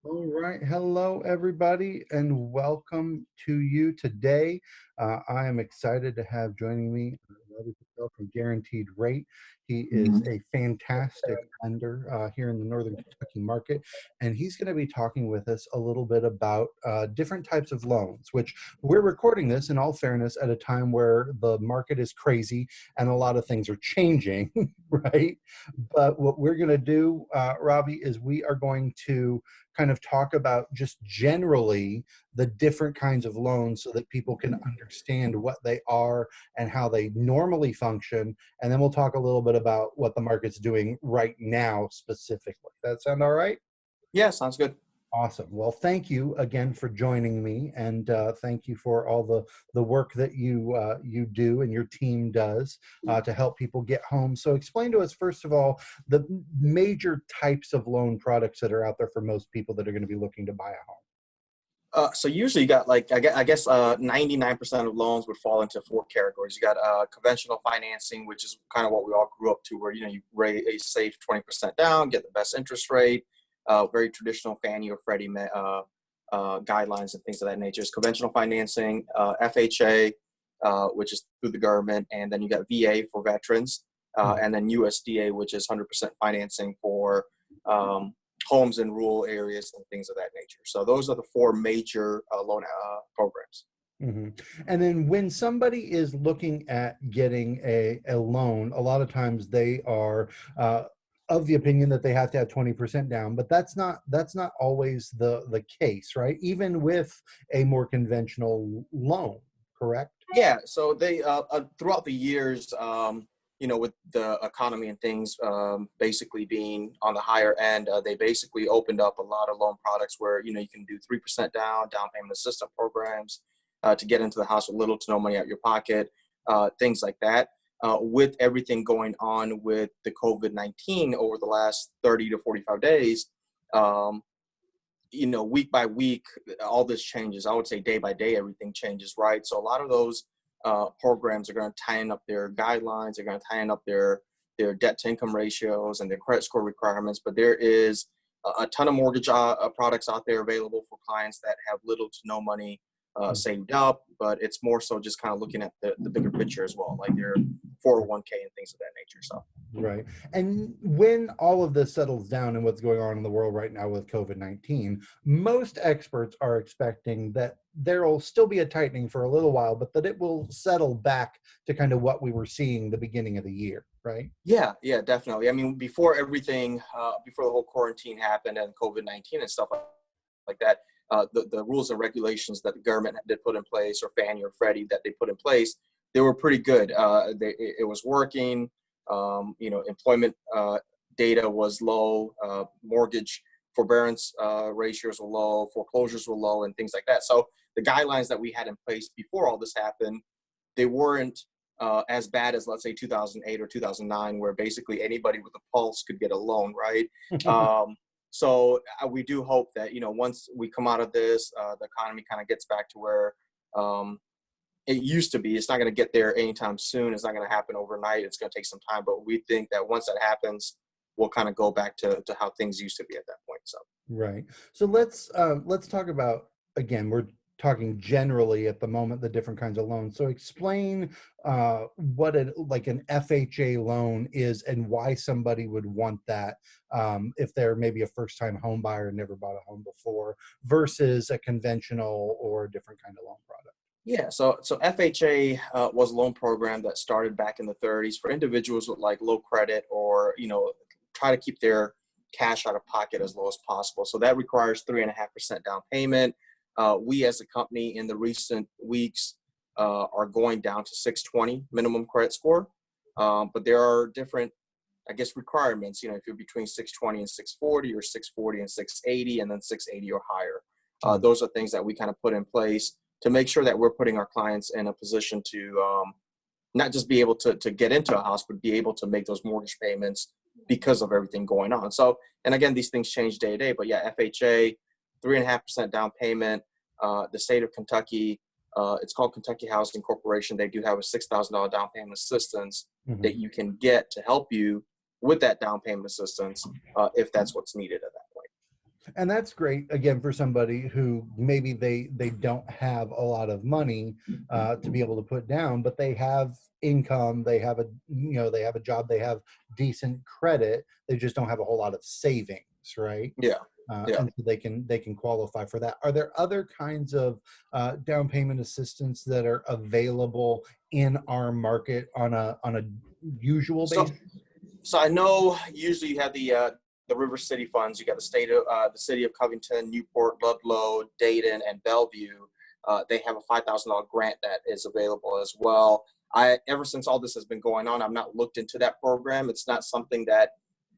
All right. Hello, everybody, and welcome to you today. I am excited to have joining me Ravi Patel from Guaranteed Rate. He is Mhm. a fantastic lender here in the Northern Kentucky market, and he's going to be talking with us a little bit about different types of loans, which we're recording this in all fairness at a time where the market is crazy and a lot of things are changing, right? But what we're going to do, Ravi, is we are going to kind of talk about just generally the different kinds of loans so that people can understand what they are and how they normally function. And then we'll talk a little bit about what the market's doing right now specifically. That sound all right? Yeah, sounds good. Awesome. Well, thank you again for joining me, and thank you for all the work that you do and your team does to help people get home. So, explain to us first of all the major types of loan products that are out there for most people that are going to be looking to buy a home. So usually you got like I guess 99% of loans would fall into four categories. You got conventional financing, which is kind of what we all grew up to, where you raise a safe 20% down, get the best interest rate. Very traditional Fannie or Freddie guidelines and things of that nature. It's conventional financing, FHA, which is through the government, and then you got VA for veterans, Mhm. and then USDA, which is 100% financing for um, homes in rural areas and things of that nature. So those are the four major loan programs. Mhm. And then when somebody is looking at getting a loan, a lot of times they are uh, of the opinion that they have to have 20% down, but that's not always the case, right? Even with a more conventional loan, correct? Yeah, so they throughout the years, with the economy and things basically being on the higher end, they basically opened up a lot of loan products where you can do 3% down payment assistance programs to get into the house with little to no money out your pocket, things like that. With everything going on with the COVID-19 over the last 30 to 45 days, um, week by week, all this changes. I would say day by day, everything changes, right? So a lot of those programs are going to tighten up their guidelines. They're going to tighten up their debt to income ratios and their credit score requirements. But there is a ton of mortgage products out there available for clients that have little to no money saved up. But it's more so just kind of looking at the bigger picture as well, like their 401k and things of that nature. So. Right. And when all of this settles down and what's going on in the world right now with COVID-19, most experts are expecting that there will still be a tightening for a little while, but that it will settle back to kind of what we were seeing the beginning of the year, right? Yeah, definitely. I mean, before everything, before the whole quarantine happened and COVID-19 and stuff like that, the rules and regulations that the government did put in place, or Fannie or Freddie that they put in place, they were pretty good. It was working. Employment data was low. Mortgage forbearance ratios were low. Foreclosures were low, and things like that. So the guidelines that we had in place before all this happened, they weren't as bad as, let's say, 2008 or 2009, where basically anybody with a pulse could get a loan, right? So we do hope that once we come out of this, the economy kind of gets back to where um, it used to be. It's not going to get there anytime soon. It's not going to happen overnight. It's going to take some time, but we think that once that happens, we'll kind of go back to how things used to be at that point. So. Right. So let's talk about, again, we're talking generally at the moment the different kinds of loans. So explain what like an FHA loan is and why somebody would want that if they're maybe a first-time home buyer and never bought a home before versus a conventional or a different kind of loan product. Yeah, so FHA was a loan program that started back in the 30s for individuals with like low credit, or try to keep their cash out of pocket as low as possible. So that requires 3.5% down payment. We as a company in the recent weeks are going down to 620 minimum credit score, but there are different, I guess, requirements. If you're between 620 and 640, or 640 and 680, and then 680 or higher. Mm. Those are things that we kind of put in place to make sure that we're putting our clients in a position to not just be able to get into a house, but be able to make those mortgage payments because of everything going on. So, and again, these things change day to day, but yeah, FHA, 3.5% down payment. The state of Kentucky, it's called Kentucky Housing Corporation. They do have a $6,000 down payment assistance that Mhm. you can get to help you with that down payment assistance if that's what's needed at that point. And that's great again for somebody who maybe they don't have a lot of money to be able to put down, but they have income, they have a they have a job, they have decent credit, they just don't have a whole lot of savings, right? Yeah. Yeah. And so they can qualify for that. Are there other kinds of down payment assistance that are available in our market on a usual So basis? So I know usually you have the River City funds. You got the city of Covington, Newport, Ludlow, Dayton, and Bellevue. They have a $5,000 grant that is available as well. I ever since all this has been going on, I've not looked into that program. It's not something that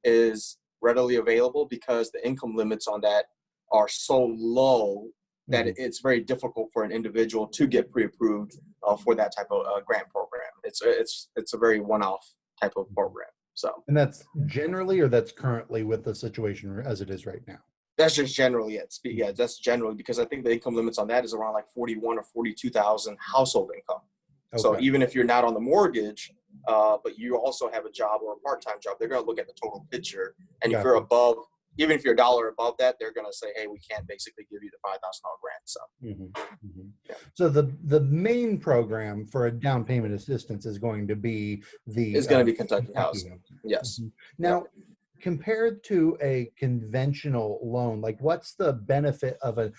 is readily available because the income limits on that are so low that Mhm. it's very difficult for an individual to get pre-approved for that type of grant program. It's a very one-off type of program. So And that's generally, or that's currently with the situation as it is right now? that's just generally it. Yeah, that's generally because I think the income limits on that is around like 41 or 42,000 household income. So Okay. even if you're not on the mortgage, but you also have a job or a part-time job, they're going to look at the total picture. And if you're Gotcha. above, even if you're a dollar above that, they're going to say, hey, we can't basically give you the $5,000 grant. So Mhm, mhm. yeah, So the main program for a down payment assistance is going to be it's the going to be Kentucky Kentucky housing. housing. Yes. Mhm. Yep. Now, compared to a conventional loan, like what's the benefit of an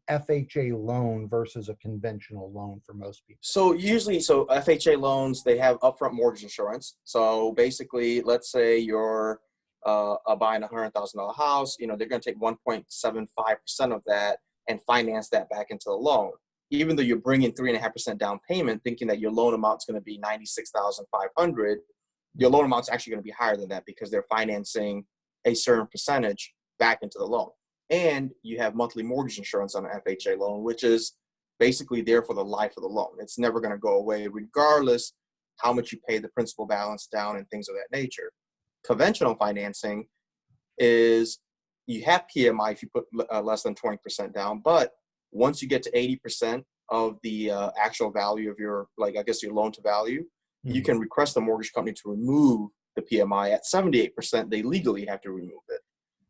FHA loan versus a conventional loan for most people? So usually, so FHA loans, they have upfront mortgage insurance. So basically, let's say you're buying $100,000 house, they're going to take 1.75% of that and finance that back into the loan. Even though you're bringing 3.5% down payment, thinking that your loan amount is going to be 96,500, your Mhm. loan amount is actually going to be higher than that because they're financing a certain percentage back into the loan. And you have monthly mortgage insurance on an FHA loan, which is basically there for the life of the loan. It's never going to go away, regardless how much you pay the principal balance down and things of that nature. Conventional financing is you have PMI if you put less than 20% down, but once you get to 80% of the actual value of your, like, I guess your loan to value, you Mhm. can request the mortgage company to remove the PMI at 78%. They legally have to remove it.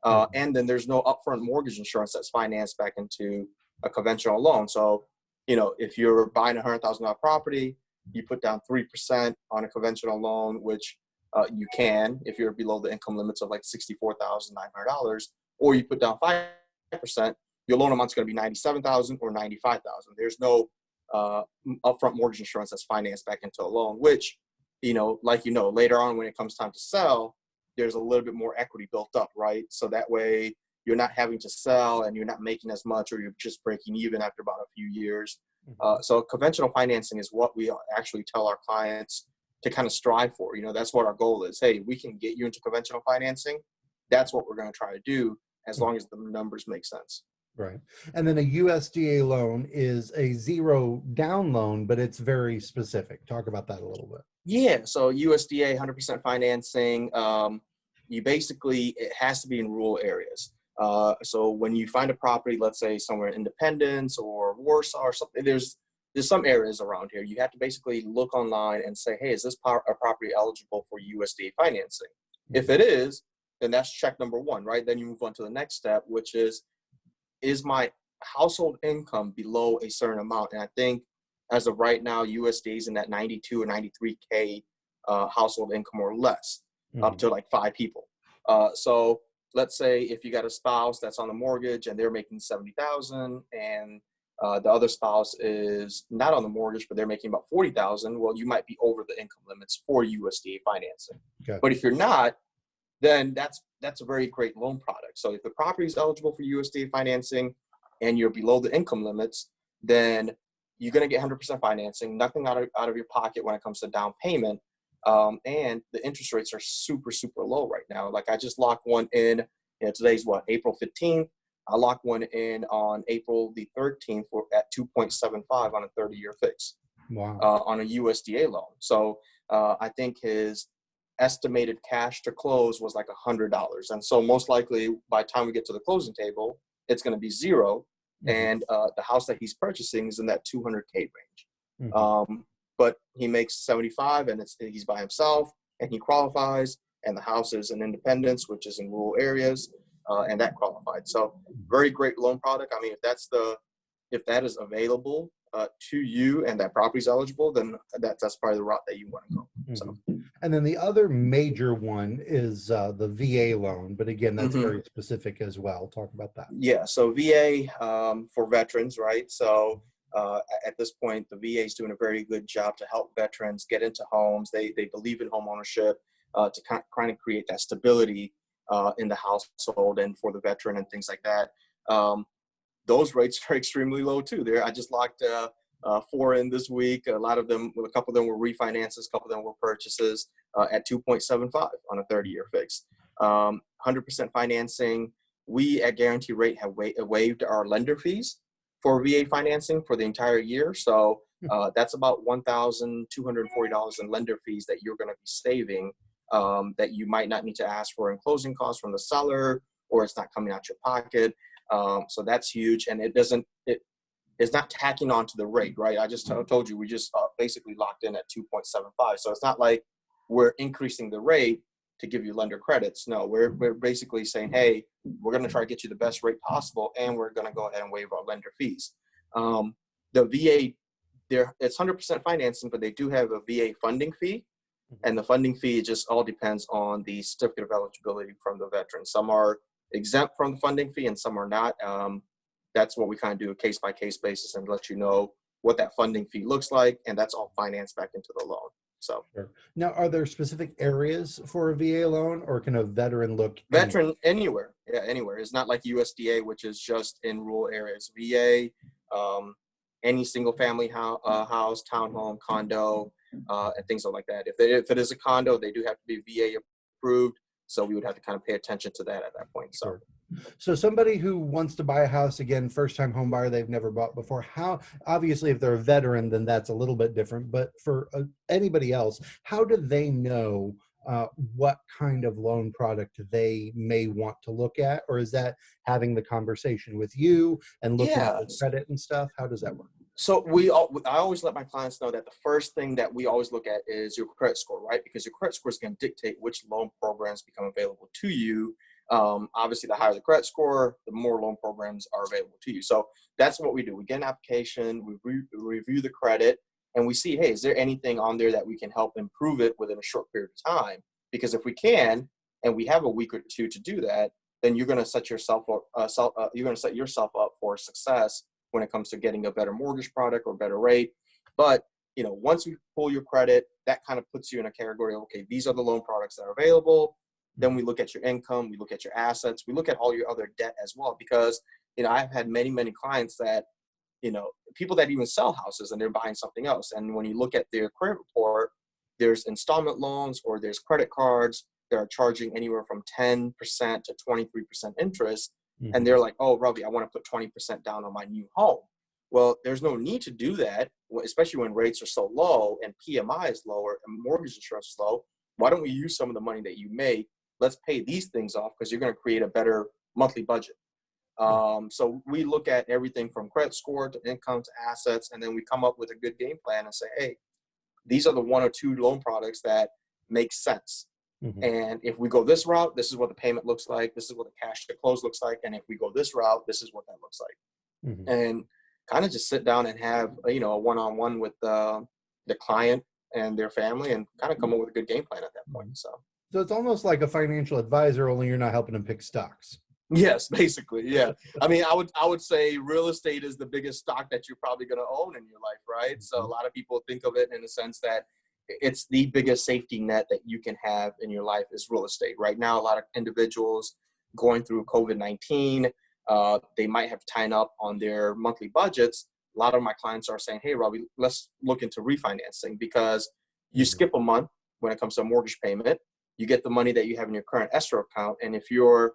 Okay. And then there's no upfront mortgage insurance that's financed back into a conventional loan. So, if you're buying $100,000 property, you put down 3% on a conventional loan, which you can if you're below the income limits of like $64,900, or you put down 5%, your loan amount's going to be 97,000 or 95,000. There's no upfront mortgage insurance that's financed back into a loan, which, later on when it comes time to sell, there's a little bit more equity built up, right? So that way you're not having to sell and you're not making as much, or you're just breaking even after about a few years. Mhm. So conventional financing is what we actually tell our clients to kind of strive for. That's what our goal is. Hey, we can get you into conventional financing. That's what we're going to try to do as Mhm. long as the numbers make sense. Right. And then a USDA loan is a zero down loan, but it's very specific. Talk about that a little bit. Yeah, so USDA 100% financing. You basically, it has to be in rural areas. So when you find a property, let's say somewhere in Independence or Warsaw or something, there's some areas around here. You have to basically look online and say, hey, is this a property eligible for USDA financing? If Mhm. it is, then that's check number one, right? Then you move on to the next step, which is my household income below a certain amount? And I think as of right now, USD is in that 92 or 93K household income or less, up Mhm. to like 5 people. So let's say if you got a spouse that's on the mortgage and they're making 70,000, and the other spouse is not on the mortgage, but they're making about 40,000. Well, you might be over the income limits for USDA financing. But Gotcha. if you're not, then that's a very great loan product. So if the property is eligible for USDA financing and you're below the income limits, then you're going to get 100% financing, nothing out of your pocket when it comes to down payment. And the interest rates are super, super low right now. Like I just locked one in, today's what, April 15th. I locked one in on April the 13th at 2.75 on a 30-year fix Wow. on a USDA loan. So I think his estimated cash to close was like $100. And so most likely by the time we get to the closing table, it's going to be zero. Mhm. And the house that he's purchasing is in that 200K range. Mhm. But he makes 75 and he's by himself and he qualifies, and the house is in Independence, which is in rural areas. and that qualified. So very great loan product. I mean, if that is available to you and that property's eligible, then that's probably the route that you want to go. So. And then the other major one is the VA loan, but again, that's very specific as well. Talk about that. Yeah, so VA for veterans, right? So at this point, the VA is doing a very good job to help veterans get into homes. They believe in home ownership to kind of create that stability in the household and for the veteran and things like that. Those rates are extremely low too. I just locked 4 in this week. A couple of them were refinances, a couple of them were purchases at 2.75 on a 30-year fix. 100% financing. We at Guarantee Rate have waived our lender fees for VA financing for the entire year. So that's about $1,240 in lender fees that you're going to be saving that you might not need to ask for in closing costs from the seller, or it's not coming out your pocket. So that's huge. And it's not tacking on to the rate, right? I just told you, we just basically locked in at 2.75. So it's not like we're increasing the rate to give you lender credits. No, we're basically saying, hey, we're going to try to get you the best rate possible, and we're going to go ahead and waive our lender fees. The VA, it's 100% financing, but they do have a VA funding fee. And the funding fee just all depends on the certificate of eligibility from the veteran. Some are exempt from the funding fee and some are not. That's what we kind of do a case-by-case basis and let you know what that funding fee looks like, and that's all financed back into the loan. So sure. Now, are there specific areas for a VA loan, or can a veteran look anywhere? Yeah, anywhere. It's not like USDA, which is just in rural areas. VA, any single-family house, townhome, condo, and things like that. If it is a condo, they do have to be VA approved. So we would have to kind of pay attention to that at that point. So, so somebody who wants to buy a house, again, first-time home buyer, they've never bought before. How, obviously, if they're a veteran, then that's a little bit different. But for anybody else, how do they know what kind of loan product they may want to look at? Or is that having the conversation with you and looking at the credit and stuff? How does that work? So I always let my clients know that the first thing that we always look at is your credit score, right? Because your credit score is going to dictate which loan programs become available to you. Obviously, the higher the credit score, the more loan programs are available to you. So that's what we do. We get an application, we review the credit, and we see, hey, is there anything on there that we can help improve it within a short period of time? Because if we can, and we have a week or two to do that, then you're going to set yourself up for success when it comes to getting a better mortgage product or better rate. But once we pull your credit, that kind of puts you in a category of, okay, these are the loan products that are available. Then we look at your income, we look at your assets, we look at all your other debt as well. Because I've had many clients that people that even sell houses and they're buying something else, and when you look at their credit report, there's installment loans or there's credit cards that are charging anywhere from 10% to 23% interest. And they're like, oh, Ravi, I want to put 20% down on my new home. Well, there's no need to do that, especially when rates are so low and PMI is lower and mortgage insurance is low. Why don't we use some of the money that you make? Let's pay these things off, because you're going to create a better monthly budget. So we look at everything from credit score to income to assets, and then we come up with a good game plan and say, hey, these are the 1 or 2 loan products that make sense. And if we go this route, this is what the payment looks like. This is what the cash to close looks like. And if we go this route, this is what that looks like. And kind of just sit down and have, a one-on-one with the client and their family and kind of come up with a good game plan at that point. So it's almost like a financial advisor, only you're not helping them pick stocks. Yes, basically. Yeah. I mean, I would say real estate is the biggest stock that you're probably going to own in your life, right? So a lot of people think of it in the sense that it's the biggest safety net that you can have in your life is real estate. Right now, a lot of individuals going through COVID-19, they might have tying up on their monthly budgets. A lot of my clients are saying, hey, Robbie, let's look into refinancing, because you skip a month when it comes to a mortgage payment. You get the money that you have in your current escrow account. And if your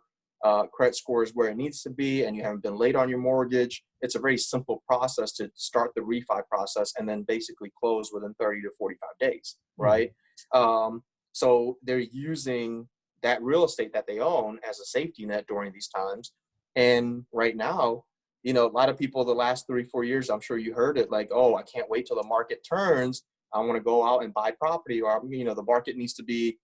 credit score is where it needs to be and you haven't been late on your mortgage, it's a very simple process to start the refi process and then basically close within 30 to 45 days, right? So they're using that real estate that they own as a safety net during these times. And right now, a lot of people the last 3-4 years, I'm sure you heard it, like, oh, I can't wait till the market turns. I want to go out and buy property, or, the market needs to be,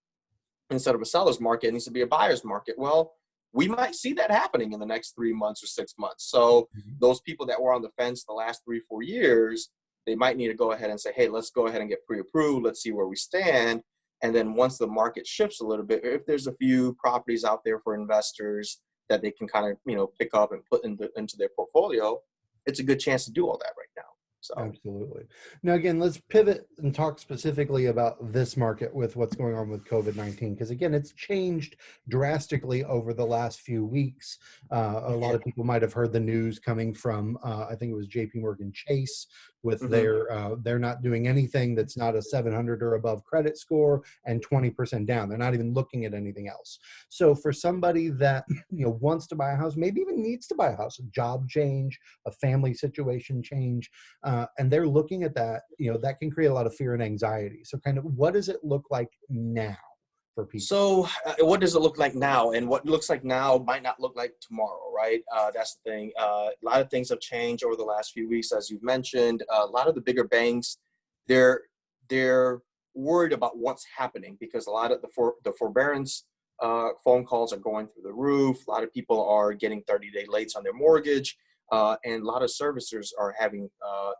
instead of a seller's market, it needs to be a buyer's market. Well, we might see that happening in the next 3 months or 6 months. So Mhm. those people that were on the fence the last 3, 4 years, they might need to go ahead and say, hey, let's go ahead and get pre-approved. Let's see where we stand. And then once the market shifts a little bit, if there's a few properties out there for investors that they can kind of, pick up and put into their portfolio, it's a good chance to do all that right now. So, Absolutely. Now, again, let's pivot and talk specifically about this market with what's going on with COVID-19, because again, it's changed drastically over the last few weeks. A lot yeah. of people might have heard the news coming from, I think it was JP Morgan Chase, with Hmm. they're not doing anything that's not a 700 or above credit score and 20% down. They're not even looking at anything else. So for somebody that wants to buy a house, maybe even needs to buy a house, a job change, a family situation change, and they're looking at that, that can create a lot of fear and anxiety. So kind of what does it look like now for people? So, what does it look like now? And what looks like now might not look like tomorrow, right? That's the thing. A lot of things have changed over the last few weeks, as you've mentioned. A lot of the bigger banks, they're they're worried about what's happening because a lot of the forbearance phone calls are going through the roof. A lot of people are getting 30-day lates on their mortgage, and a lot of servicers are having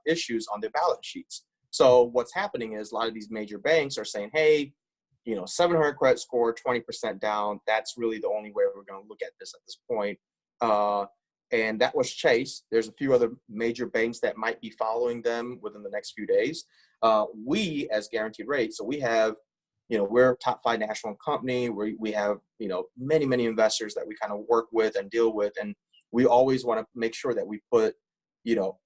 issues on their balance sheets. So, what's happening is a lot of these major banks are saying, "Hey, 700 credit score, 20% down. That's really the only way we're going to look at this at this point." Uh, and that was Chase. There's a few other major banks that might be following them within the next few days. We, as Guaranteed Rate, so we have, we're a top 5 national company. We have, many, many investors that we kind of work with and deal with. And we always want to make sure that we put, you know,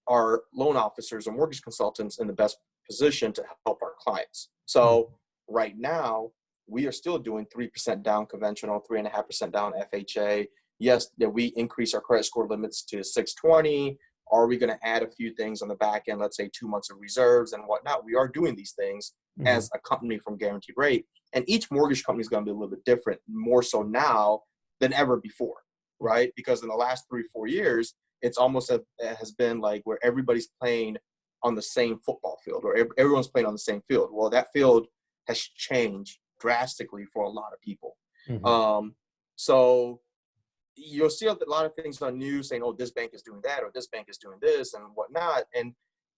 our loan officers or mortgage consultants in the best position to help our clients. Mhm. So right now, we are still doing 3% down conventional, 3.5% down FHA. Yes, that we increase our credit score limits to 620. Are we going to add a few things on the back end, let's say 2 months of reserves and whatnot? We are doing these things Mhm. as a company from Guaranteed Rate. And each mortgage company is going to be a little bit different, more so now than ever before, right? Because in the last 3, 4 years, it's almost has been like where everybody's playing on the same football field or everyone's playing on the same field. Well, that field has changed drastically for a lot of people. Mhm. Um, so you'll see a lot of things on news saying, oh, this bank is doing that or this bank is doing this and whatnot. And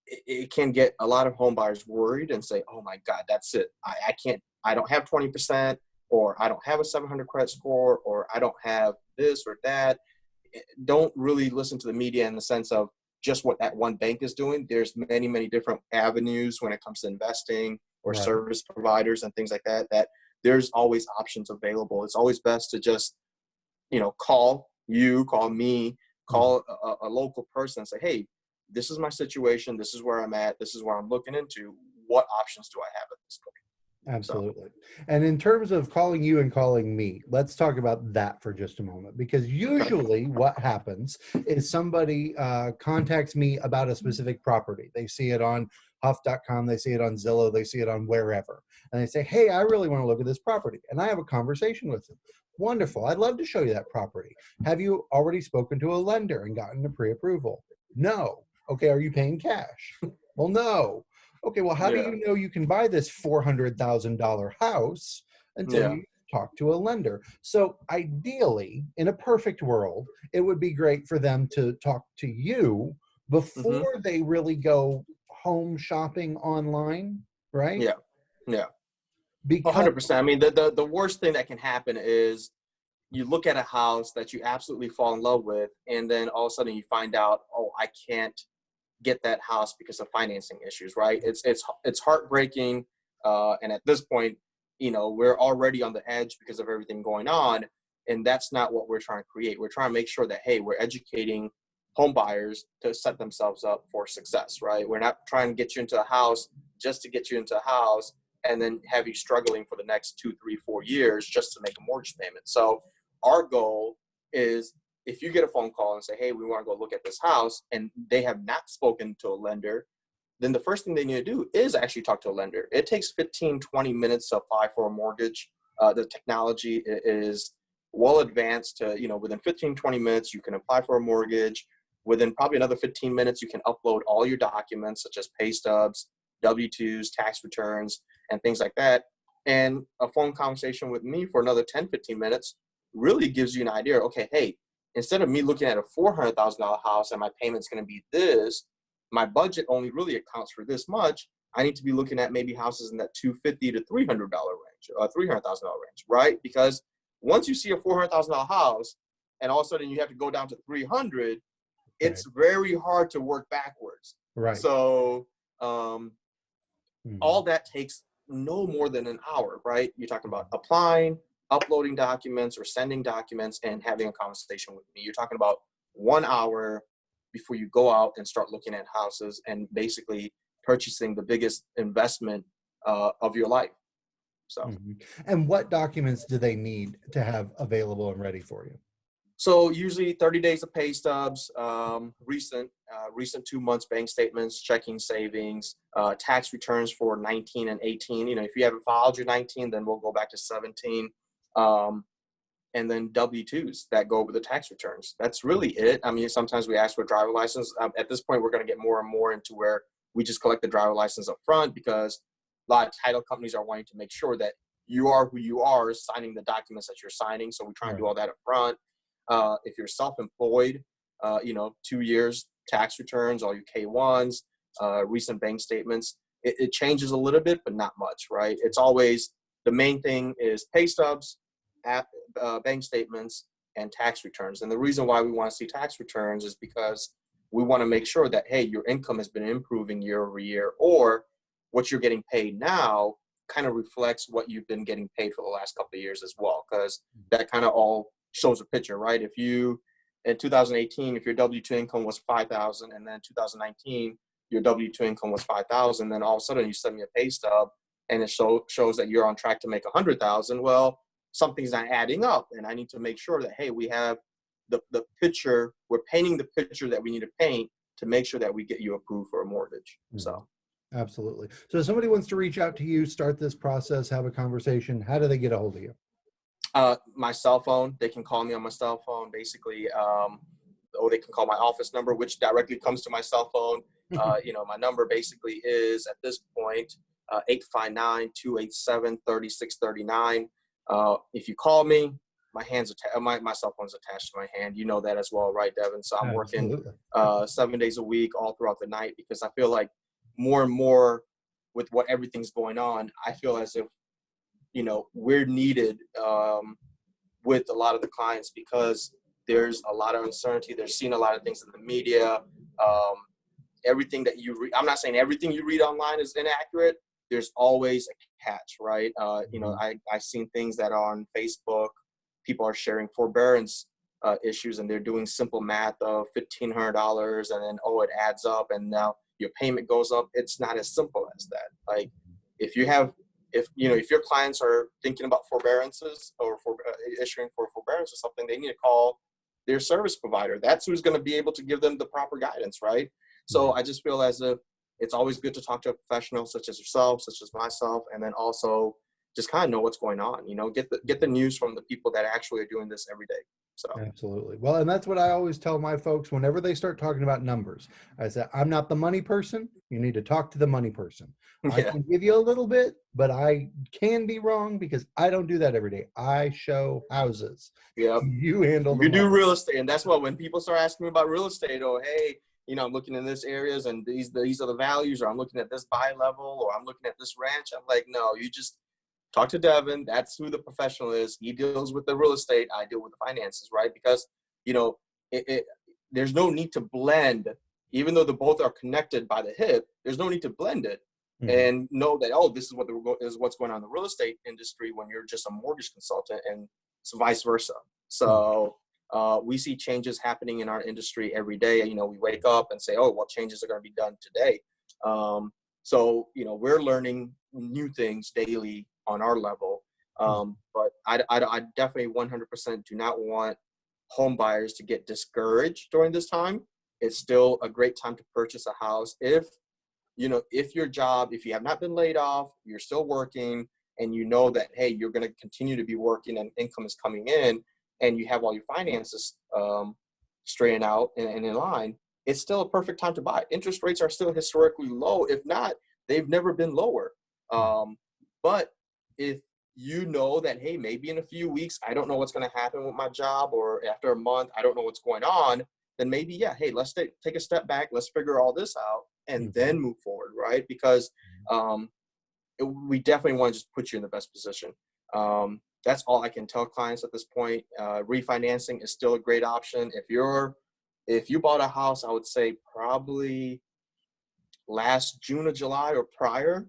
it can get a lot of home buyers worried and say, oh my God, that's it. I can't, I don't have 20% or I don't have a 700 credit score or I don't have this or that. Don't really listen to the media in the sense of just what that one bank is doing. There's many, many different avenues when it comes to investing or Right. service providers and things like that, that there's always options available. It's always best to just, call me, Mhm. call a local person and say, hey, this is my situation. This is where I'm at. This is where I'm looking into. What options do I have at this point? So, Absolutely. And in terms of calling you and calling me, let's talk about that for just a moment. Because okay. usually what happens is somebody contacts me about a specific property. They see it on Huff.com, they see it on Zillow, they see it on wherever. And they say, hey, I really want to look at this property. And I have a conversation with them. Wonderful. I'd love to show you that property. Have you already spoken to a lender and gotten a pre approval? No. Okay. Are you paying cash? Well, no. Okay, well, how do Yeah. you know you can buy this $400,000 house until Yeah. you talk to a lender? So, ideally, in a perfect world, it would be great for them to talk to you Hmm. before they really go home shopping online, right? Yeah. Yeah. Because 100%. I mean, the worst thing that can happen is you look at a house that you absolutely fall in love with, and then all of a sudden you find out, oh, I can't get that house because of financing issues, right? It's heartbreaking, and at this point, we're already on the edge because of everything going on, and that's not what we're trying to create. We're trying to make sure that hey, we're educating home buyers to set themselves up for success, right? We're not trying to get you into a house just to get you into a house and then have you struggling for the next 2, 3, 4 years just to make a mortgage payment. So our goal is if you get a phone call and say, hey, we want to go look at this house, and they have not spoken to a lender, then the first thing they need to do is actually talk to a lender. It takes 15, 20 minutes to apply for a mortgage. The technology is well advanced to, within 15, 20 minutes, you can apply for a mortgage. Within probably another 15 minutes, you can upload all your documents, such as pay stubs, W-2s, tax returns, and things like that. And a phone conversation with me for another 10, 15 minutes, really gives you an idea. Okay, hey, instead of me looking at a $400,000 house and my payment's going to be this, my budget only really accounts for this much. I need to be looking at maybe houses in that $250 to $300 range, $300,000 range, right? Because once you see a $400,000 house, and all of a sudden you have to go down to 300, Right. it's very hard to work backwards. Right. So Mhm. all that takes no more than an hour, right? You're talking about applying, uploading documents, or sending documents and having a conversation with me. You're talking about 1 hour before you go out and start looking at houses and basically purchasing the biggest investment of your life. So. Mhm. And what documents do they need to have available and ready for you? So usually 30 days of pay stubs, recent 2 months bank statements, checking savings, tax returns for 19 and 18. If you haven't filed your 19, then we'll go back to 17. Um, and then W-2s that go with the tax returns. That's really it. I mean, sometimes we ask for a driver license. At this point, we're going to get more and more into where we just collect the driver license up front, because a lot of title companies are wanting to make sure that you are who you are signing the documents that you're signing. So we try and do Right. all that up front. If you're self-employed, 2 years tax returns, all your K-1s, recent bank statements. It changes a little bit, but not much, right? It's always, the main thing is pay stubs, bank statements, and tax returns. And the reason why we want to see tax returns is because we want to make sure that, hey, your income has been improving year over year, or what you're getting paid now kind of reflects what you've been getting paid for the last couple of years as well, because that kind of all shows a picture, right? If you, in 2018, if your W-2 income was 5,000, and then 2019 your W-2 income was 5,000, then all of a sudden you send me a pay stub and it shows that you're on track to make 100,000. Well, something's not adding up, and I need to make sure that, hey, we have the picture, we're painting the picture that we need to paint to make sure that we get you approved for a mortgage. Mhm. So Absolutely. So if somebody wants to reach out to you, start this process, have a conversation, how do they get a hold of you? my cell phone, they can call me on my cell phone, basically, or they can call my office number, which directly comes to my cell phone. My number basically is, at this point, 859-287-3639. If you call me, my cell phone's attached to my hand. You know that as well, right, Devin? So I'm working Absolutely. 7 days a week, all throughout the night, because I feel like more and more with what everything's going on, I feel as if we're needed with a lot of the clients, because there's a lot of uncertainty. They're seeing a lot of things in the media. Um, Everything that you read, I'm not saying everything you read online is inaccurate. There's always a catch, right? Mhm. I've seen things that are on Facebook. People are sharing forbearance issues, and they're doing simple math of $1,500, and then, oh, it adds up, and now your payment goes up. It's not as simple as that. Like, if you have, if your clients are thinking about forbearances, or for issuing for forbearance or something, they need to call their service provider. That's who's going to be able to give them the proper guidance, right? So Right. I just feel as if it's always good to talk to a professional such as yourself, such as myself, and then also just kind of know what's going on. Get the news from the people that actually are doing this every day. So Absolutely. Well, and that's what I always tell my folks whenever they start talking about numbers. I say, I'm not the money person. You need to talk to the money person. I yeah, can give you a little bit, but I can be wrong because I don't do that every day. I show houses. yeah. You handle the You money. do real estate, and that's what, when people start asking me about real estate, or hey, I'm looking in this areas and these are the values, or I'm looking at this buy level, or I'm looking at this ranch. I'm like, no, you just talk to Devin. That's who the professional is. He deals with the real estate. I deal with the finances, right? Because you know, there's no need to blend, even though the both are connected by the hip. There's no need to blend it Mhm. and know that, oh, this is what's going on in the real estate industry when you're just a mortgage consultant, and so vice versa. Mhm. So we see changes happening in our industry every day. We wake up and say, oh, what changes are going to be done today? So we're learning new things daily on our level. But I definitely 100% do not want home buyers to get discouraged during this time. It's still a great time to purchase a house if your job, if you have not been laid off, you're still working, and you know that, hey, you're going to continue to be working and income is coming in, and you have all your finances straightened out and in line, it's still a perfect time to buy. Interest rates are still historically low. If not, they've never been lower. Mhm. But if you know that, hey, maybe in a few weeks, I don't know what's going to happen with my job, or after a month, I don't know what's going on, then maybe, yeah, hey, let's take a step back. Let's figure all this out and Mhm. then move forward, right? Because we definitely want to just put you in the best position. That's all I can tell clients at this point. Refinancing is still a great option. If you bought a house, I would say probably last June or July or prior,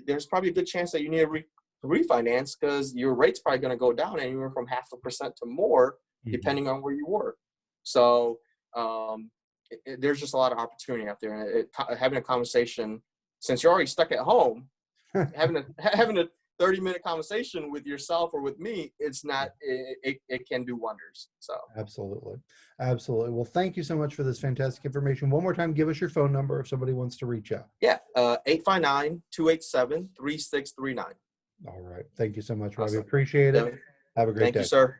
there's probably a good chance that you need to refinance, because your rate's probably going to go down anywhere from 0.5% to more, Mhm. depending on where you were. So there's just a lot of opportunity out there. And having a conversation, since you're already stuck at home, having a 30-minute conversation with yourself or with me, it can do wonders. So Absolutely. Absolutely. Well, thank you so much for this fantastic information. One more time, give us your phone number if somebody wants to reach out. yeah, 859-287-3639. All right. Thank you so much, Robbie. Awesome. Appreciate it. Yeah, Have a great thank you, day. sir.